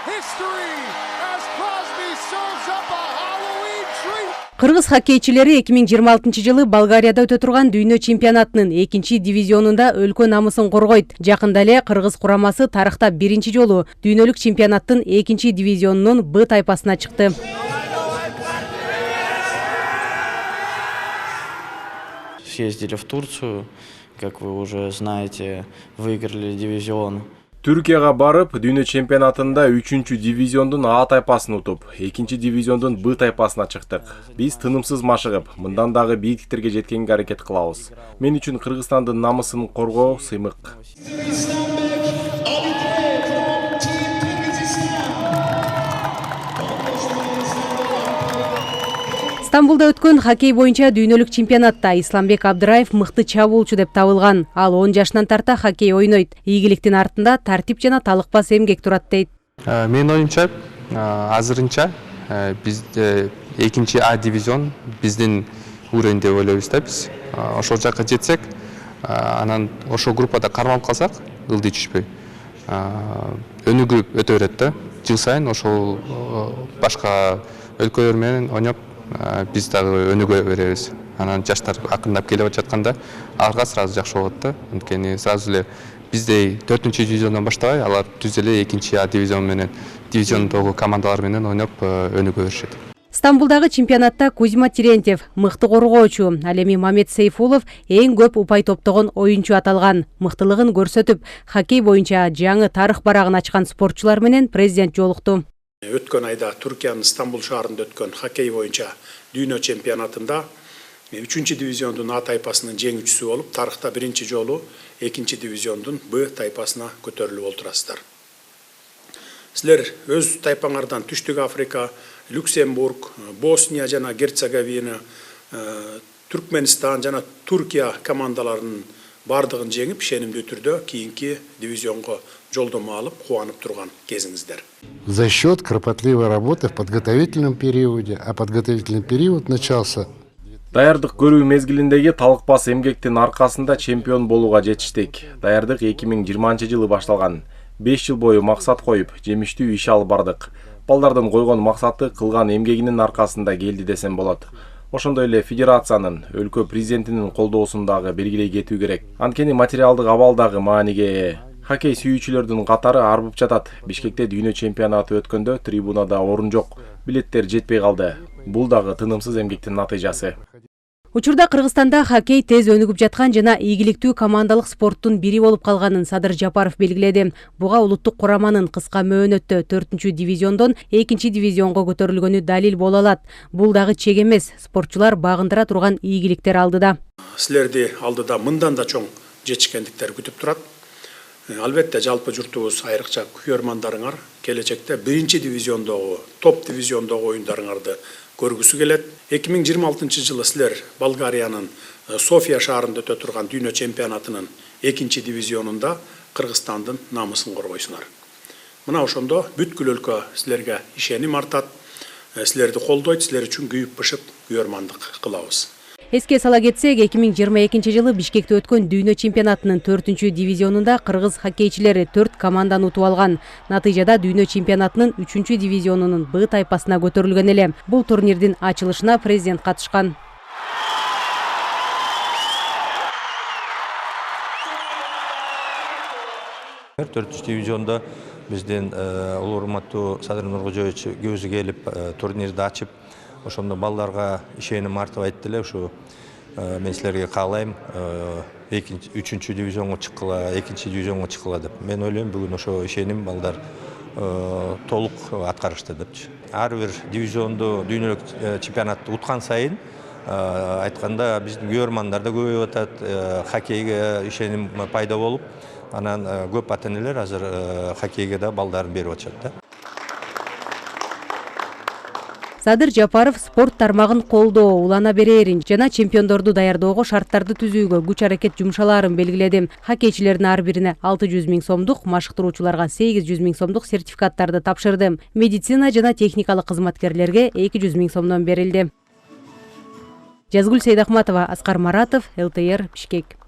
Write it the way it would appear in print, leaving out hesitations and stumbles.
history as Crosby serves up a Halloween treat. Кыргыз хоккейчилери 2026 жылы Болгарияда өтө турган дүйнө чемпионатынын 2 дивизионунда өлкө намысын коргойт. Жакында эле Кыргыз курамасы тарыхта 1 жолу дүйнөлүк чемпионаттын 2 дивизионунун Б тайпасына чыкты. Съездили в Турцию, как вы уже знаете, выиграли дивизион. Түркияга барып, дүйнө чемпионатында 3 дивизиондун А тайпасын утуп, 2 дивизиондун Б тайпасына чыктык. Биз тынымсыз машыгып, мындан дагы бийиктиктерге жеткенге аракет кылабыз. Мен үчүн Кыргызстандын намысын коргоо сыймык. Стамбулда өткөн хоккей боюнча дүйнөлүк чемпионатта Исламбек Абдыраев мыкты чабуулчу деп табылган. Ал 10 жашынан тарта хоккей ойнойт. Ийгиликтин артында тартип жана талыкпас эмгек турат дейт. Мен оюмча азырынча биз 2 А дивизион биздин уровень деп ойлойбуз да биз. Ошол жакка жетсек, анан ошол группада кармалып калсак, ылдый түшпөй. Өнүгүп өтө берет да. Жыл сайын ошол башка өлкөлөр менен ойноп биз дагы өнүгө беребиз. Анан жаштар акырындап келип жатканда алга сразу жакшы болот да. Анткени сразу эле биздей 4 дивизиондон баштабай, алар түз эле 2 А дивизион менен, дивизиондогу командалар менен ойноп өнүгө беришет. Стамбулдагы чемпионатта Кузьма Терентьев мыкты коргоочу, ал эми Мамед Сейфулов эң көп упай топтогон оюнчу аталган. Мыктылыгын көрсөтүп, хоккей боюнча жаңы тарых барагын ачкан спортчулар менен президент жолукту. Өткөн айда Түркиянын Стамбул шаарында өткөн хоккей боюнча дүйнө чемпионатында 3 дивизиондун А тайпасынын жеңүүчүсү болуп, тарыхта 1 жолу 2 дивизиондун Б тайпасына көтөрүлүп олтурасыздар. Силер өз тайпаңардан Түштүк Африка, Люксембург, Босния жана Герцеговина, Түркменстан жана Туркия командаларынын бардыгын жеңип, ишенимдүү түрдө кийинки дивизионго жолдомо алып, кубанып турган кезиңиздер. За счет кропотливой работы в подготовительном периоде, а подготовительный период начался. Даярдык көрүү мезгилиндеги талыкпас эмгектин аркасында чемпион болууга жетиштик. Даярдык 2020 жылы башталган. 5 жыл бою максат коюп, жемиштүү иш алып бардык. Балдардын койгон максаты кылган эмгегинин аркасында келди десем болот. Ошондой эле федерациянын, өлкө президентинин колдоосун дагы белгилей кетүү керек. Анткени материалдык абал дагы мааниге ээ. Хоккей сүйүүчүлөрдүн катары арбып жатат. Бишкекте дүйнө чемпионаты өткөндө трибунада орун жок, билеттер жетпей калды. Бул дагы тынымсыз эмгектин натыйжасы. Учурда Кыргызстанда хоккей тез өнүгүп жаткан жана ийгиликтүү командалык спорттун бири болуп калганын Садыр Жапаров белгиледи. Буга улуттук кураманын кыска мөөнөттө 4 дивизиондон 2 дивизионго көтөрүлгөнү далил боло алат. Бул дагы чек эмес, спортчулар багындыра турган ийгиликтер алдыда. Силерди алдыда мындан да чоң жетишкендиктер күтүп турат. Албетте жалпы журтубуз, айрыкча көрөрмандарыңар келечекте 1 дивизиондогу, топ дивизиондогу оюндарыңарды көргүсү келет. 2026 жылы силер Болгариянын София шаарында өтө турган дүйнө чемпионатынын 2 дивизионунда Кыргызстандын намысын коргойсуңар. Мына ошондо бүткүл өлкө силерге ишеним артат, силерди колдойт, силер үчүн күйүп бышып күйөрмандык кылабыз. Эске сала кетсек, 2022 жылы Бишкекте өткөн дүйнө чемпионатынын 4 дивизионунда кыргыз хоккейчилери 4 команданы утуп алган. Натыйжада дүйнө чемпионатынын 3 дивизионунун Б тайпасына көтөрүлгөн эле. Бул турнирдин ачылышына президент катышкан. Төртүнчү дивизионда биздин улуу урматтуу Садыр Нуркожоевич көзү келип турнирди ачып, ошондо балдарга ишеним артып айтты эле, ушу мен силерге каалайм 3 дивизионго чыккыла, 2 дивизионго чыккыла деп. Мен ойлойм, бүгүн ошо ишеним балдар толук аткарышты депчи. Ар бир дивизионду дүйнөлүк чемпионатты уткан сайын айтканда биздин көрөрмандар да көбөйүп атат, хоккейге ишеним пайда болуп, анан көп ата-энелер азыр хоккейге да балдарын берип атышат да. Садыр Жапаров спорт тармагын колдоо, улана берерин жана чемпиондорду даярдоого шарттарды түзүүгө күч аракет жумшалаарын белгиледи. Хоккейчилердин ар бирине 600 000 сомдук, машыктыруучуларга 800 000 сомдук сертификаттарды тапшырды. Медицина жана техникалык кызматкерлерге 200 000 сомдон берилди. Жазгүл Сейдахматова, Аскар Маратов, ЛТР, Бишкек.